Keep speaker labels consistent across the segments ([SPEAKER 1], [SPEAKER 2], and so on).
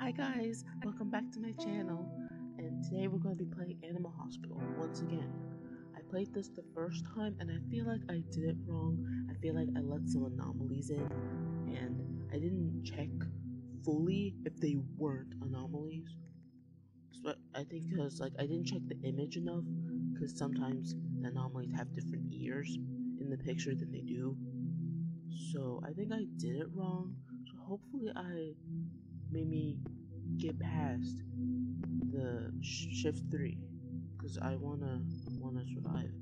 [SPEAKER 1] Hi guys, welcome back to my channel, and today we're going to be playing Animal Hospital once again. I played this the first time and I feel like I did it wrong. I feel like I let some anomalies in and I didn't check fully if they weren't anomalies. So I think because I didn't check the image enough, because sometimes the anomalies have different ears in the picture than they do. So I think I did it wrong. So hopefully I made me get past the shift 3 because I wanna survive.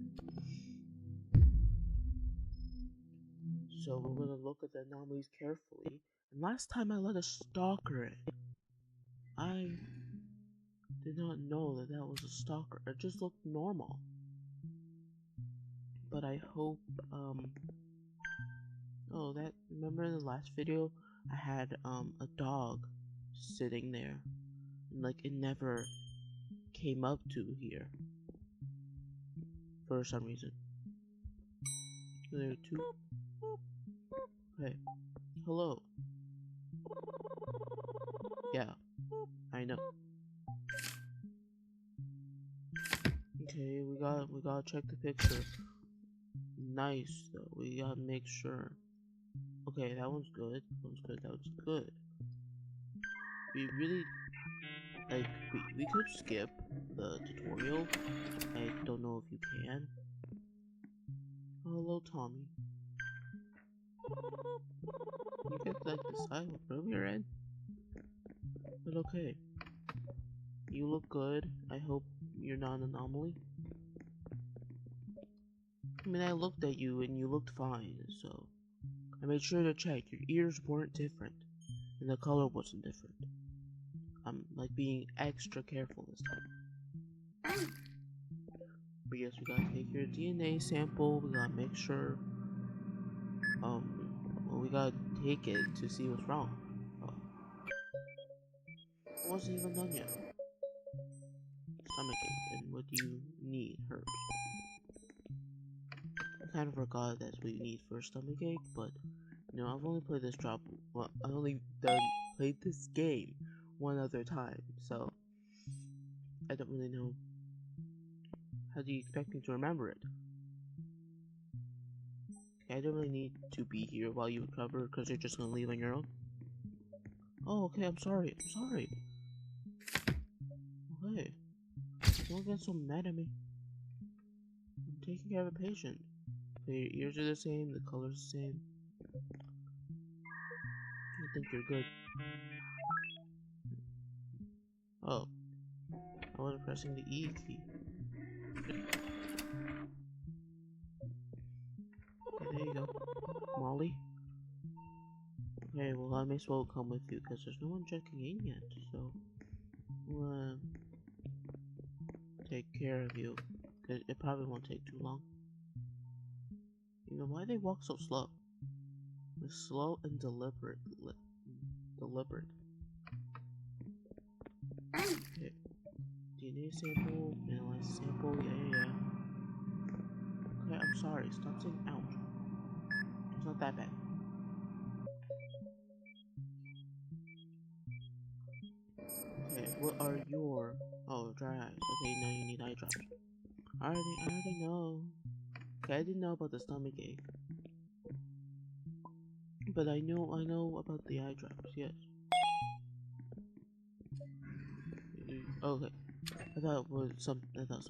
[SPEAKER 1] So we're gonna look at the anomalies carefully. And last time I let a stalker in. I did not know that that was a stalker. It just looked normal. But I hope oh, that, remember in the last video I had a dog sitting there and it never came up to here for some reason. There are two. Okay. Hello. Yeah, I know. Okay, we gotta check the picture. Nice though. We gotta make sure. Okay, that one's good. That one's good. That one's good. We really we could skip the tutorial. I don't know if you can. Oh, hello, Tommy. You get decide what room you're in. But okay. You look good. I hope you're not an anomaly. I mean, I looked at you and you looked fine, so I made sure to check your ears weren't different and the color wasn't different. I'm being extra careful this time. But yes, we gotta take your DNA sample. We gotta make sure. Well, we gotta take it to see what's wrong. It wasn't even done yet. Stomachache, and what do you need? Herbs. I kind of forgot that's what you need for a stomachache, but you know, I've only played this drop. Well, I only played this game one other time, so I don't really know. How do you expect me to remember it? I don't really need to be here while you recover, because you're just gonna leave on your own. Oh, okay, I'm sorry. I'm sorry. Okay. Don't get so mad at me. I'm taking care of a patient. Okay, your ears are the same, the color's the same. I think you're good. Oh. I wasn't pressing the E key. Okay, there you go. Molly? Okay, well I may as well come with you, because there's no one checking in yet, so we'll take care of you, because it probably won't take too long. You know, why they walk so slow? They're slow and deliberate. Deliberate. Okay. DNA sample, analyze sample, yeah. Okay, I'm sorry, stop saying ouch. It's not that bad. Okay, what are your... Oh, dry eyes. Okay, now you need eye drops. I already know. Okay, I didn't know about the stomach ache. But I know about the eye drops, yes. Okay. I thought it was something else.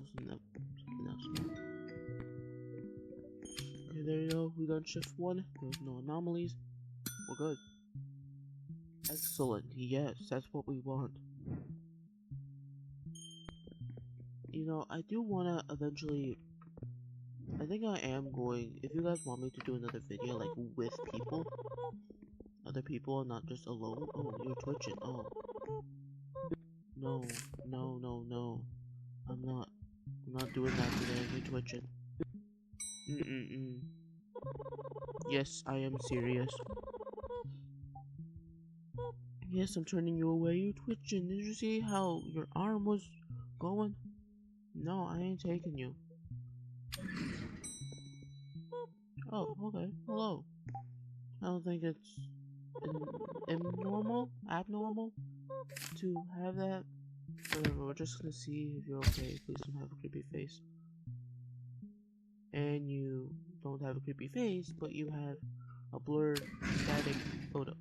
[SPEAKER 1] Okay, there you go. We done shift 1. There's no anomalies. We're good. Excellent. Yes, that's what we want. You know, I do wanna eventually... I think I am going... If you guys want me to do another video, with people... Other people, not just alone... Oh, you're twitching. Oh. No. I'm not doing that today. You're twitching. Yes, I am serious. Yes, I'm turning you away. You're twitching. Did you see how your arm was going? No, I ain't taking you. Oh, okay. Hello. I don't think it's abnormal. to have that. Whatever, we're just gonna see if you're okay. Please don't have a creepy face. And you don't have a creepy face, but you have a blurred static photo.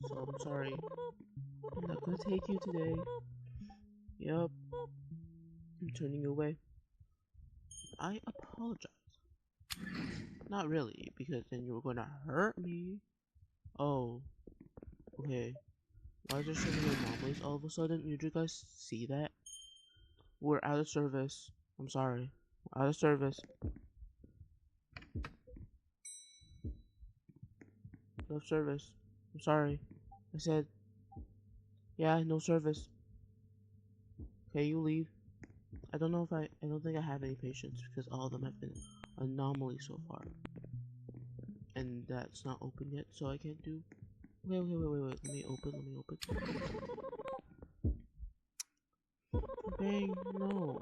[SPEAKER 1] So I'm sorry. I'm not gonna take you today. Yup. I'm turning you away. I apologize. Not really, because then you were gonna hurt me. Oh. Okay. Why is there so many anomalies all of a sudden? Did you guys see that? We're out of service. I'm sorry. We're out of service. No service. I'm sorry. I said, yeah, no service. Okay, you leave. I don't know if I don't think I have any patients because all of them have been anomalies so far. And that's not open yet, so I can't do. Wait. Let me open. Bang, no.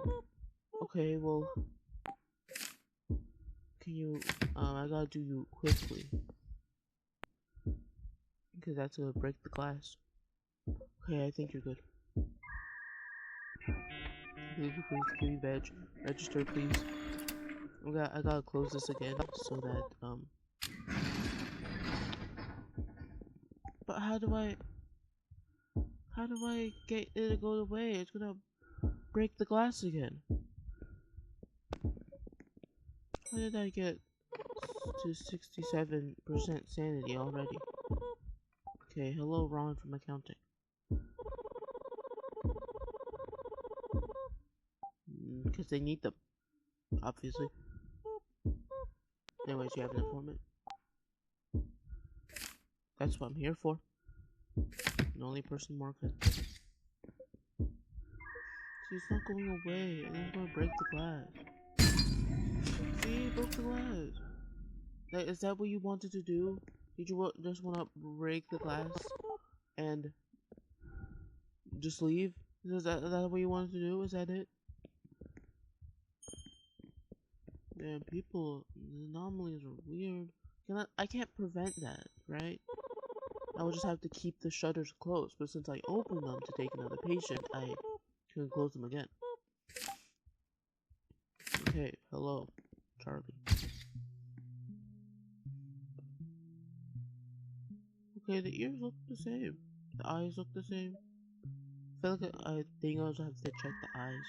[SPEAKER 1] Okay, well. Can you, I gotta do you quickly. Because that's gonna break the glass. Okay, I think you're good. Please give me badge. Register, please. I gotta close this again so that, But how do I get it to go away? It's gonna break the glass again. How did I get to 67% sanity already? Okay, hello Ron from accounting. Because they need them, obviously. Anyways, you have an informant. That's what I'm here for. The only person more good. See, it's not going away, and it's gonna break the glass. See, it broke the glass. Is that what you wanted to do? Did you just want to break the glass and just leave? Is that what you wanted to do? Is that it? Man, people, the anomalies are weird. I can't prevent that, right? I will just have to keep the shutters closed, but since I opened them to take another patient, I can close them again. Okay, hello, Charlie. Okay, the ears look the same. The eyes look the same. I feel like I think I also have to check the eyes.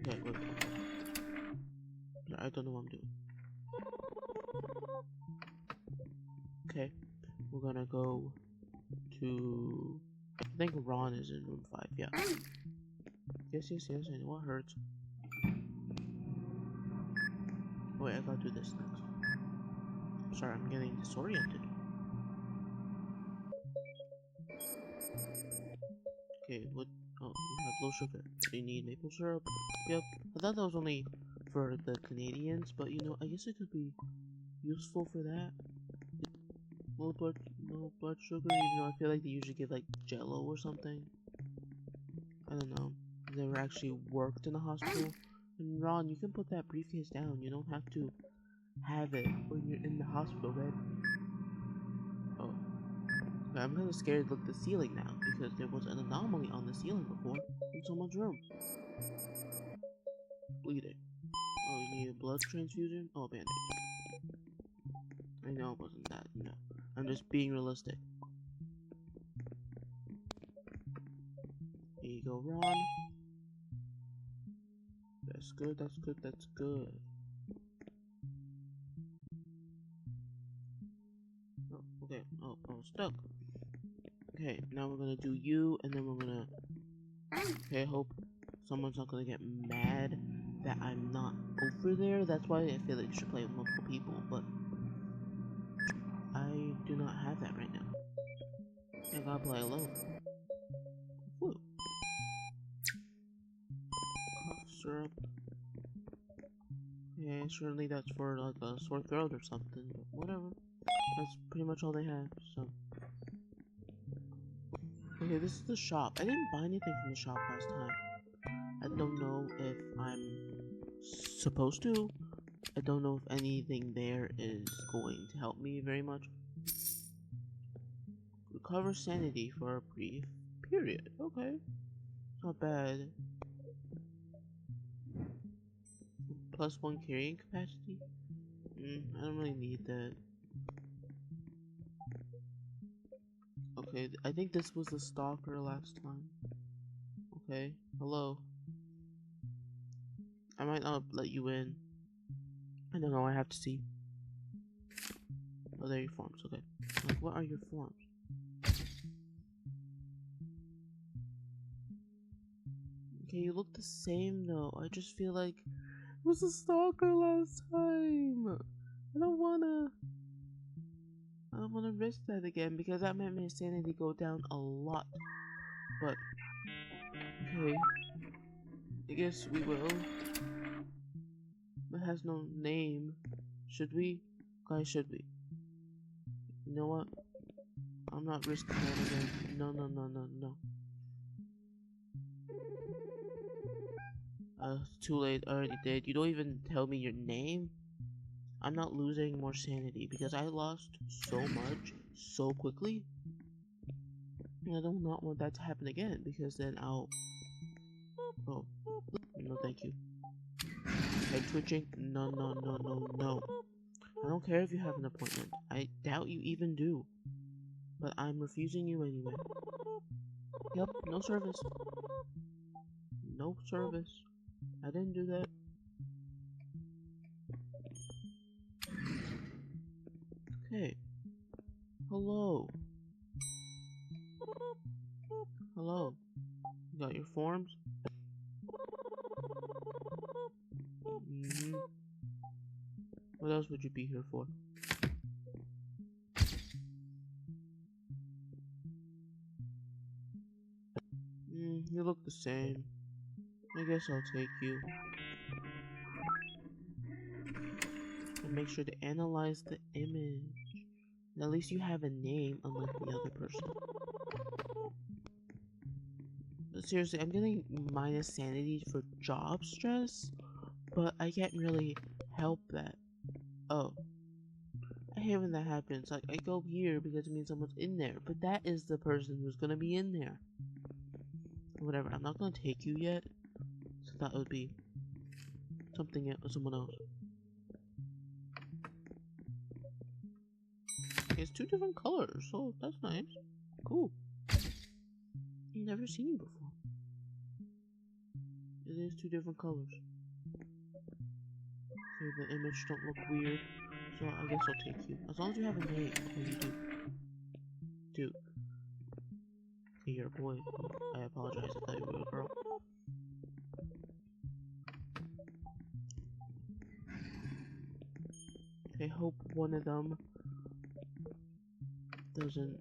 [SPEAKER 1] Okay, wait. I don't know what I'm doing. Okay, we're gonna go to... I think Ron is in room 5, yeah. Yes, I know what hurts. Wait, I gotta do this next. Sorry, I'm getting disoriented. Okay, what? Oh, you have low sugar. Do you need maple syrup? Yep. I thought that was only for the Canadians, but you know, I guess it could be useful for that. Low blood sugar, even though I feel like they usually give like Jello or something. I don't know. I've never actually worked in a hospital. And Ron, you can put that briefcase down. You don't have to have it when you're in the hospital bed. Oh. Okay, I'm kind of scared to look at the ceiling now because there was an anomaly on the ceiling before in someone's room. Bleeding. Oh, you need a blood transfusion? Oh, bandage. I know it wasn't that, you know. I'm just being realistic. Here you go, Ron. That's good, that's good, that's good. Oh, okay. Oh, stuck. Okay, now we're gonna do you, and then we're gonna... Okay, I hope someone's not gonna get mad that I'm not over there. That's why I feel like you should play with multiple people, but... I do not have that right now. I gotta play alone. Woo. Cough syrup. Yeah, certainly that's for like a sore throat or something, but whatever. That's pretty much all they have, so. Okay, this is the shop. I didn't buy anything from the shop last time. I don't know if I'm supposed to. I don't know if anything there is going to help me very much. recover sanity for a brief period. Okay, not bad. +1 carrying capacity? I don't really need that. Okay, I think this was the stalker last time. Okay, hello. I might not let you in. I don't know, I have to see. Oh, there are your forms, okay. Like, what are your forms? Okay, you look the same though. I just feel like it was a stalker last time. I don't wanna risk that again because that made my sanity go down a lot. But okay, I guess we will. It has no name. Should we? Guys, should we? You know what? I'm not risking that again. No, no, no, no, no. It's too late. I already did. You don't even tell me your name? I'm not losing more sanity because I lost so much so quickly. I do not want that to happen again because then I'll... Oh, no thank you. Head twitching? No, no, no, no, no. I don't care if you have an appointment. I doubt you even do. But I'm refusing you anyway. Yep, no service. No service. I didn't do that. Okay. Hello. Hello. You got your forms? What else would you be here for? You look the same. I guess I'll take you. And make sure to analyze the image. At least you have a name, unlike the other person. But seriously, I'm getting minus sanity for job stress, but I can't really help that. Oh. I hate when that happens. Like, I go here because it means someone's in there, but that is the person who's gonna be in there. Whatever, I'm not gonna take you yet, so that would be something else, someone else. It's 2 different colors, so that's nice. Cool. I've never seen you before. It is 2 different colors. Okay, the image don't look weird, so I guess I'll take you. As long as you have a name. Okay, you do. Dude. Hey, you're a boy. I apologize, I thought you were a girl. I hope one of them doesn't,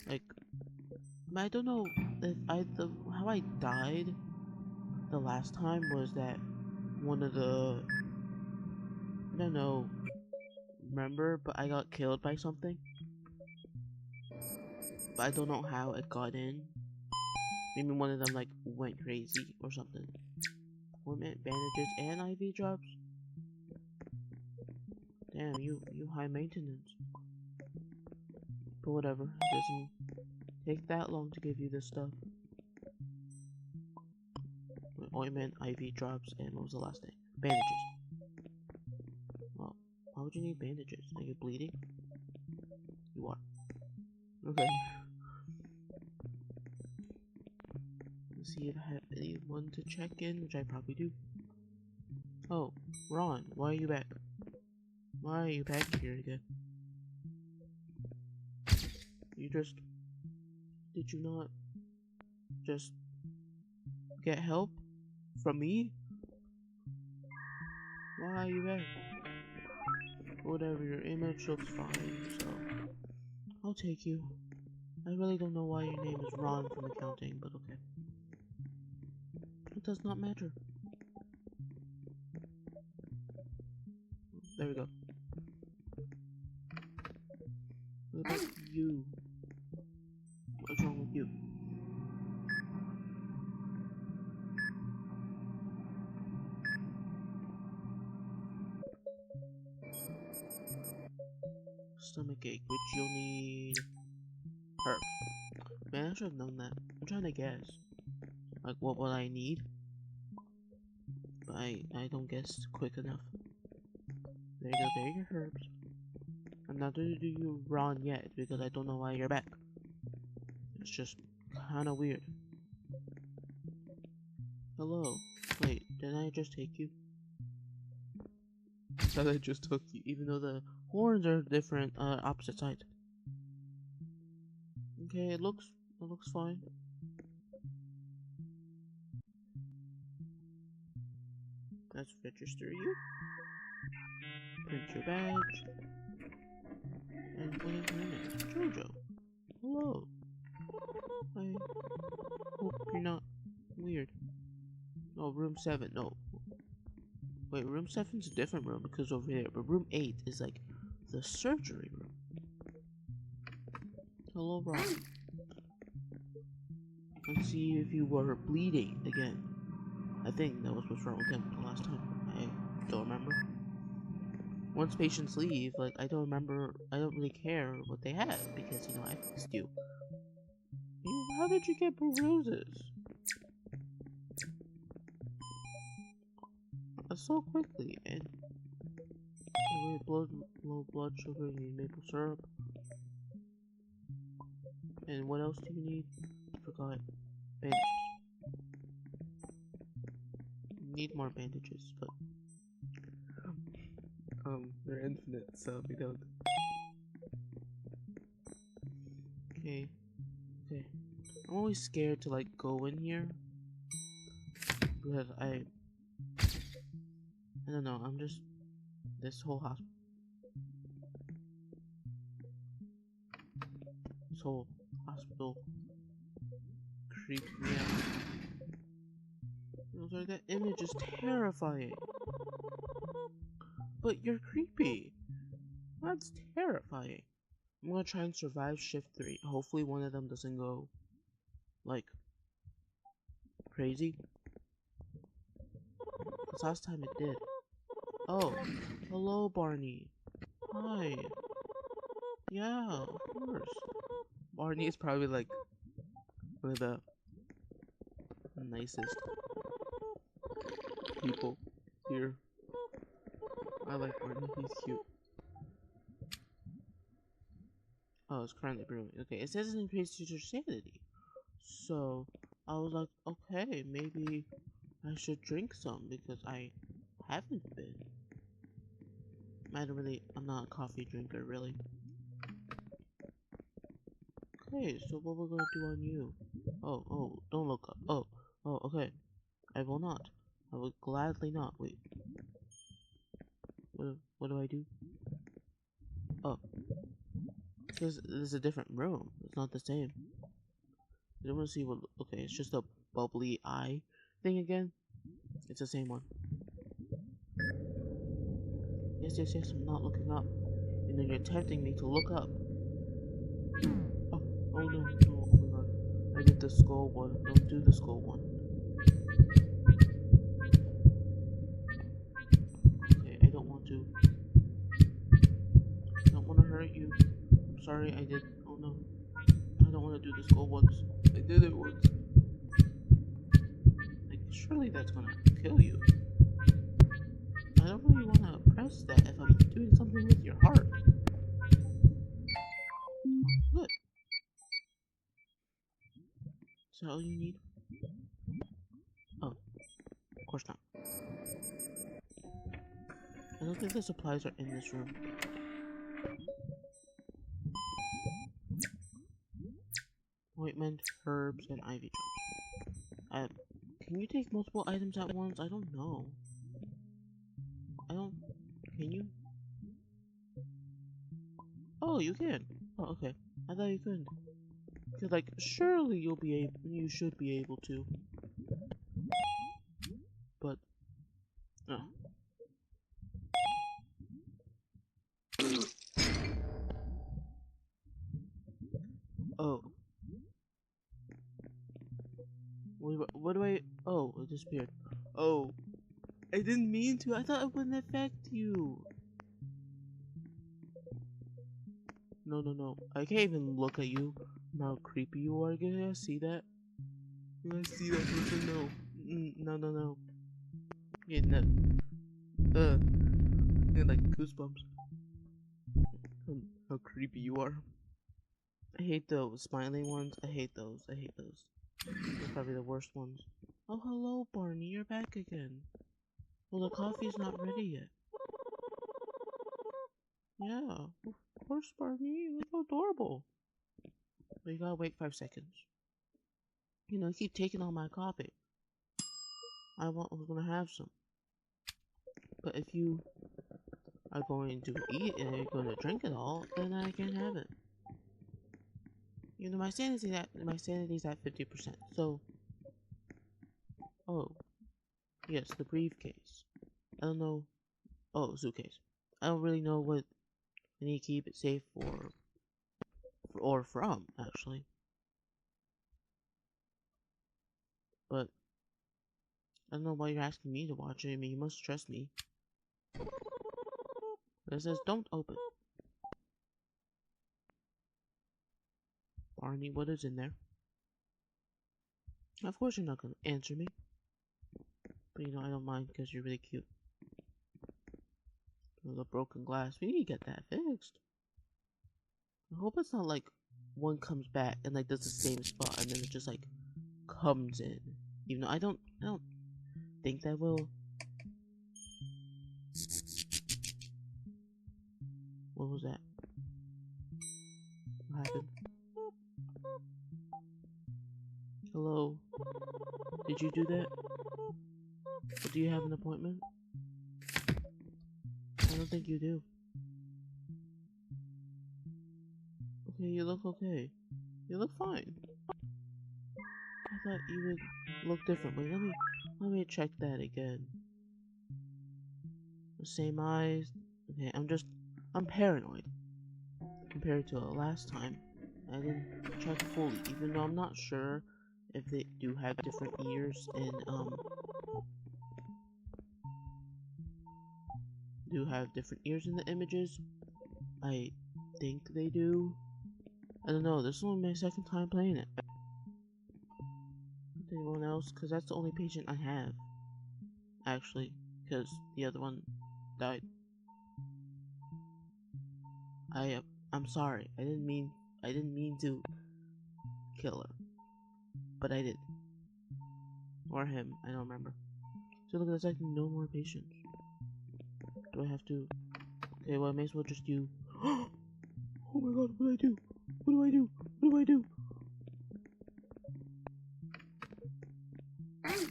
[SPEAKER 1] like, I don't know if how I died the last time was that one of the, I don't know, remember, but I got killed by something. But I don't know how it got in. Maybe one of them, like, went crazy or something. Ornament, bandages, and IV drops? Damn, you high maintenance. But whatever, it doesn't take that long to give you this stuff. Ointment, IV drops, and what was the last thing? Bandages. Well, why would you need bandages? Are you bleeding? You are. Okay. Let's see if I have anyone to check in, which I probably do. Oh, Ron, why are you back? Why are you back here again? Did you not just get help from me? Why are you back? Whatever, your image looks fine, so I'll take you. I really don't know why your name is Ron from accounting, but okay. It does not matter. There we go. What about you? What's wrong with you? Stomach ache, which you'll need Herbs. Man, I should have known that. I'm trying to guess. Like, what will I need? But I don't guess quick enough. There you go, there are your herbs. I'm not going to do you wrong yet, because I don't know why you're back. It's just kinda weird. Hello. Wait, didn't I just take you? I thought I just took you, even though the horns are different, opposite sides. Okay, it looks fine. Let's register you. Print your badge. And what is your name? Jojo. Hello. I hope you're not weird. No, room 7. No. Wait, room 7's a different room because over there. But room 8 is like the surgery room. Hello, Rob. Let's see if you were bleeding again. I think that was what's wrong with him the last time. I don't remember. Once patients leave, like, I don't really care what they had because, you know, I fixed you. How did you get bruises? So quickly, and low blood sugar, you need maple syrup. And what else do you need? I forgot. Bandages. Need more bandages, but they're infinite, so we don't. Okay. I'm always scared to like go in here because I don't know. I'm just this whole hospital creeps me out. Like, that image is terrifying. But you're creepy. That's terrifying. I'm gonna try and survive shift 3. Hopefully one of them doesn't go, like, crazy. Because last time it did. Oh, hello Barney. Hi. Yeah, of course. Barney is probably like one of the nicest people here. I like Barney, he's cute. Oh, it's currently brewing. Okay, it says it increases your sanity. So, I was like, okay, maybe I should drink some because I haven't been. I'm not a coffee drinker, really. Okay, so what we're gonna do on you? Oh, don't look up. Oh, okay. I will not. I will gladly not. Wait. What do I do? Oh. Because this is a different room. It's not the same. I don't want to see what. Okay, it's just a bubbly eye thing again. It's the same one. Yes, I'm not looking up. And then you're tempting me to look up. Oh no, oh my god. I did the skull one. Don't do the skull one. Okay, I don't want to. I don't want to hurt you. I'm sorry, I did. Oh no. I don't want to do the skull once. I did it once. Like, surely that's gonna kill you. I don't really want to press that if I'm doing something with your heart. Good. Is that all you need? Oh, of course not. I don't think the supplies are in this room. Ointment, herbs, and ivy drops. Can you take multiple items at once? I don't know. Can you? Oh, you can. Oh, okay. I thought you couldn't. Cause like, surely you should be able to. But, no. Oh. What do I? Oh, it disappeared. Oh. I didn't mean to. I thought it wouldn't affect you. No, no, no. I can't even look at you. How creepy you are. You guys see that? You guys see that person? No. No, no, no. Yeah, no. Yeah, like goosebumps. How creepy you are. I hate those smiling ones. I hate those. I hate those. They're probably the worst ones. Oh, hello, Barney. You're back again. Well, the coffee's not ready yet. Yeah, of course, Barney. You look adorable. But you gotta wait 5 seconds. You know, you keep taking all my coffee. I was gonna have some. But if you are going to eat and you're going to drink it all, then I can't have it. You know, my sanity's at 50%. So, oh, yes, the briefcase. I don't know. Oh, suitcase. I don't really know what I need to keep it safe for or from, actually. But I don't know why you're asking me to watch it. I mean, you must trust me. It says don't open. Barney, what is in there? Of course you're not gonna answer me. But you know, I don't mind because you're really cute. The broken glass. We need to get that fixed. I hope it's not like one comes back and like does the same spot and then it just like comes in. Even though I don't think that will. What was that? What happened? Hello? Did you do that? Or do you have an appointment? I don't think you do. Okay, you look okay. You look fine. I thought you would look differently. Let me check that again. The same eyes. Okay, I'm paranoid. Compared to the last time. I didn't check fully, even though I'm not sure if they do have different ears and do have different ears in the images. I think they do. I don't know, this is only my second time playing it. Anyone else? Because that's the only patient I have. Actually, because the other one died. I'm sorry. I didn't mean to kill her. But I did. Or him, I don't remember. So look, there's like no more patients. Do I have to? Okay, well I may as well just do. Oh my god, what do I do? What do I do? What do I do? Oh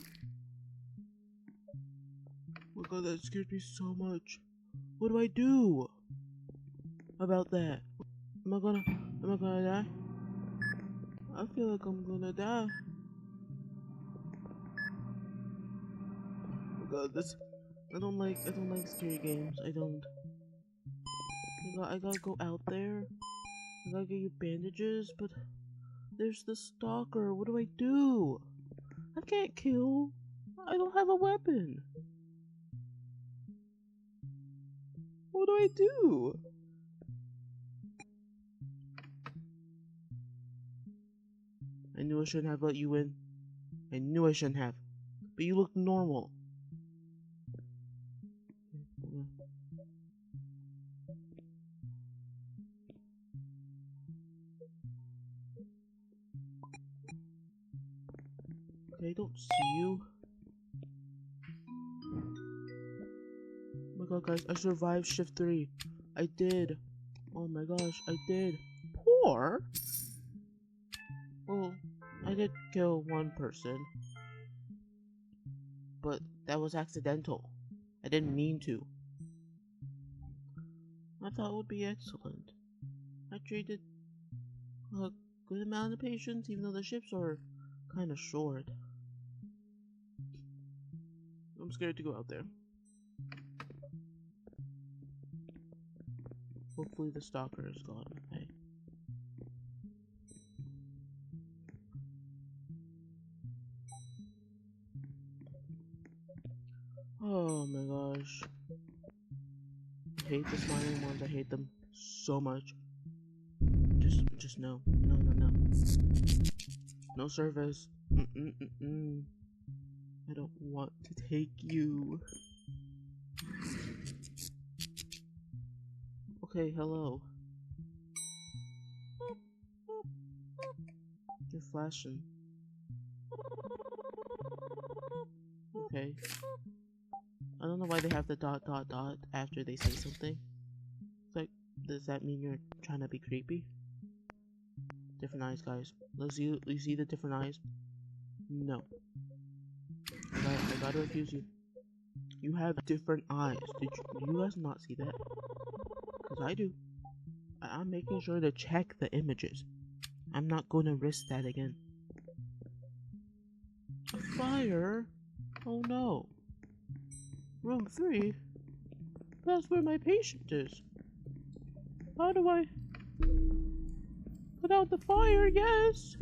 [SPEAKER 1] my god, that scared me so much. What do I do about that? Am I gonna die? I feel like I'm gonna die. Oh god, I don't like scary games. I don't. I gotta go out there. I gotta get you bandages, but there's the stalker. What do I do? I can't kill. I don't have a weapon. What do I do? I knew I shouldn't have let you in. I knew I shouldn't have. But you look normal. Okay, I don't see you. Oh my god, guys, I survived shift 3. I did. Oh my gosh, I did. Poor? Well, I did kill one person. But that was accidental. I didn't mean to. I thought it would be excellent. I treated a good amount of patients, even though the shifts are kind of short. I'm scared to go out there. Hopefully the stalker is gone. Okay. Oh my gosh. I hate the smiling ones. I hate them so much. Just no. No, no, no. No service. I don't want to take you. Okay, hello. You're flashing. Okay. I don't know why they have the ... after they say something. It's like, does that mean you're trying to be creepy? Different eyes, guys. Let's see. You see the different eyes? No. I gotta refuse you. You have different eyes. Do you guys not see that? Because I do. I'm making sure to check the images. I'm not going to risk that again. A fire? Oh no. Room 3? That's where my patient is. How do I put out the fire? Yes.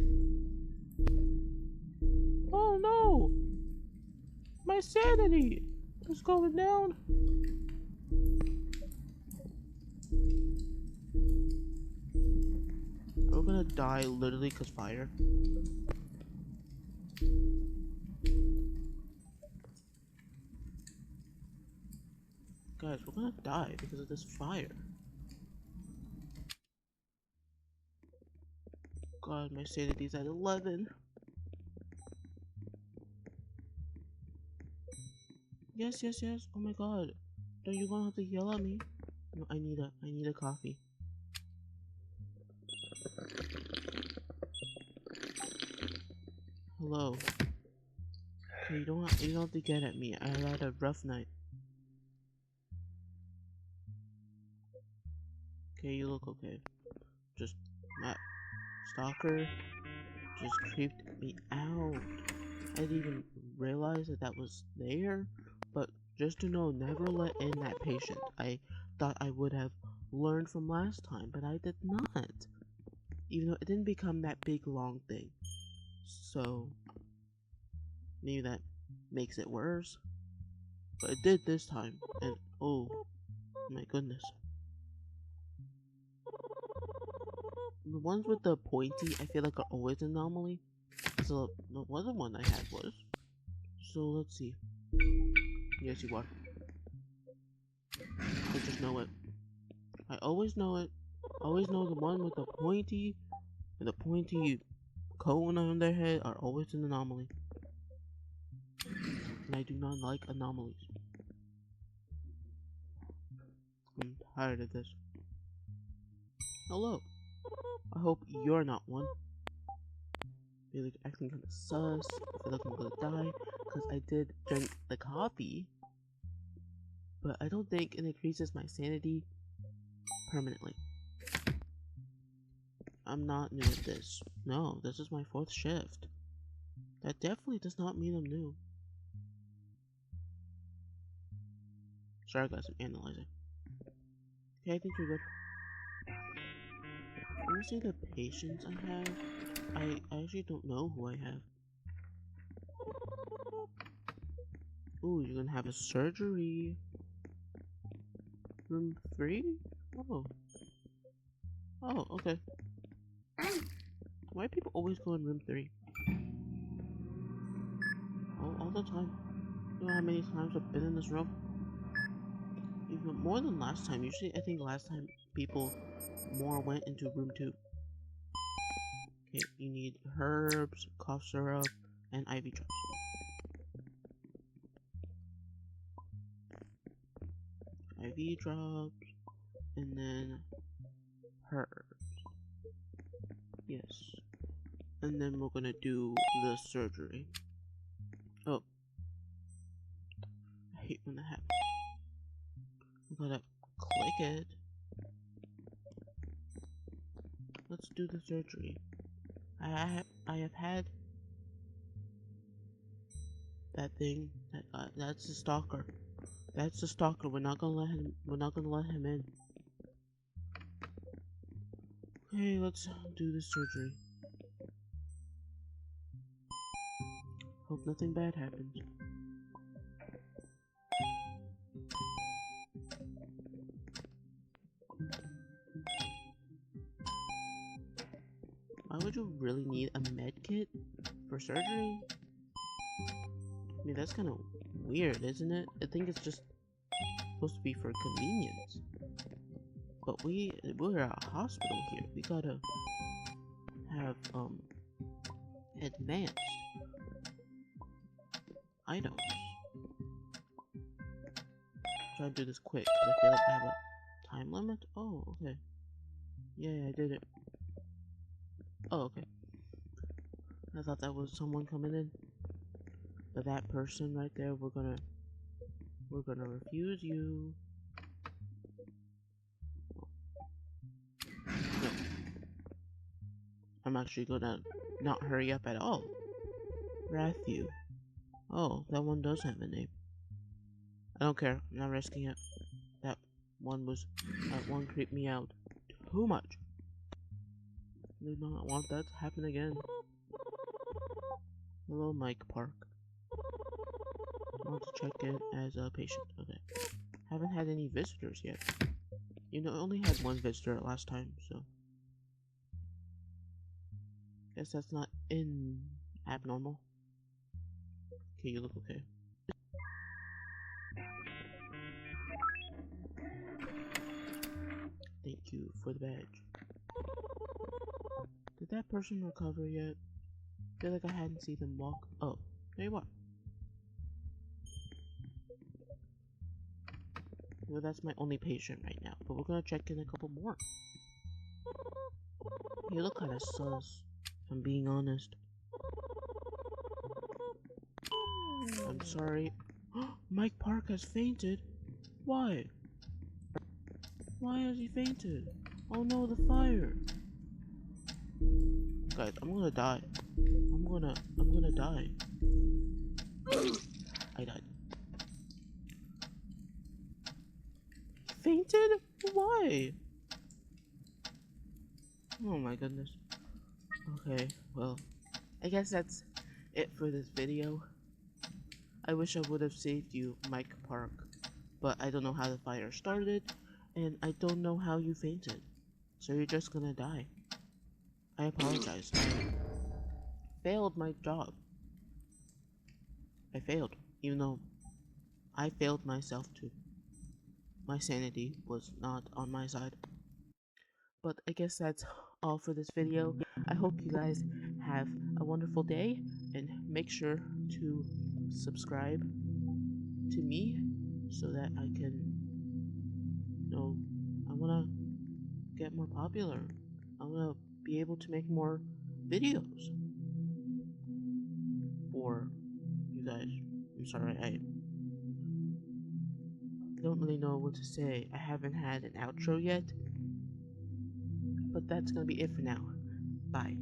[SPEAKER 1] Oh no. My sanity is going down. We're gonna die literally because fire. Guys, we're gonna die because of this fire. God, my sanity's at 11. Yes, yes, yes. Oh my god. Don't you gonna have to yell at me? No, I need a coffee. Hello. Okay, you don't have to get at me. I had a rough night. Okay, you look okay. Just that stalker just creeped me out. I didn't even realize that was there, but just to know, never let in that patient. I thought I would have learned from last time, but I did not. Even though it didn't become that big long thing. So maybe that makes it worse. But it did this time, and oh my goodness. The ones with the pointy, I feel like are always an anomaly. So the other one I had was. So let's see. Yes, you are. I just know it. I always know it. Always know the one with the pointy and the pointy cone on their head are always an anomaly. And I do not like anomalies. I'm tired of this. Hello. I hope you're not one. I feel like acting kinda sus. I feel like I'm gonna die because I did drink the coffee. But I don't think it increases my sanity permanently. I'm not new at this. No, this is my 4th shift. That definitely does not mean I'm new. Sorry guys, I'm analyzing. Okay, I think you're good. Let me see the patients I have. I actually don't know who I have. Ooh, you're gonna have a surgery. Room 3? Oh. Oh, okay. Why do people always go in room 3? All the time. You know how many times I've been in this room? Even more than last time. Usually, I think last time people more went into room 2. Okay, you need herbs, cough syrup, and IV drops. IV drops, and then herbs. Yes. And then we're gonna do the surgery. Oh. I hate when that happens. I'm gonna click it. Let's do the surgery. I have had that thing. That's the stalker. That's the stalker. We're not gonna let him in. Okay, let's do the surgery. Hope nothing bad happens. Why would you really need a med kit for surgery? I mean, that's kind of weird, isn't it? I think it's just supposed to be for convenience. But we're at a hospital here. We gotta have advanced items. Try to do this quick because I feel like I have a time limit. Oh, okay. Yeah, I did it. Oh, okay. I thought that was someone coming in. But that person right there, we're gonna refuse you. No. I'm actually gonna not hurry up at all. Rathu. Oh, that one does have a name. I don't care. I'm not risking it. That one creeped me out too much. I do not want that to happen again. Hello, Mike Park. I want to check in as a patient. Okay. Haven't had any visitors yet. You know, I only had one visitor last time, so guess that's not abnormal. Okay, you look okay. Thank you for the badge. Did that person recover yet? I feel like I hadn't seen them walk. Oh, there you are. Well, that's my only patient right now, but we're gonna check in a couple more. You look kinda sus, if I'm being honest. I'm sorry. Mike Park has fainted? Why? Why has he fainted? Oh no, the fire! Guys, I'm gonna die. I'm gonna die. I died. Fainted? Why? Oh my goodness. Okay, well, I guess that's it for this video. I wish I would have saved you, Mike Park, but I don't know how the fire started, and I don't know how you fainted. So you're just gonna die. I apologize. I failed my job. I failed, even though I failed myself too. My sanity was not on my side. But I guess that's all for this video. I hope you guys have a wonderful day, and make sure to subscribe to me so that I can, I want to get more popular. I want to be able to make more videos for you guys. I'm sorry, I don't really know what to say. I haven't had an outro yet, but that's gonna be it for now. Bye.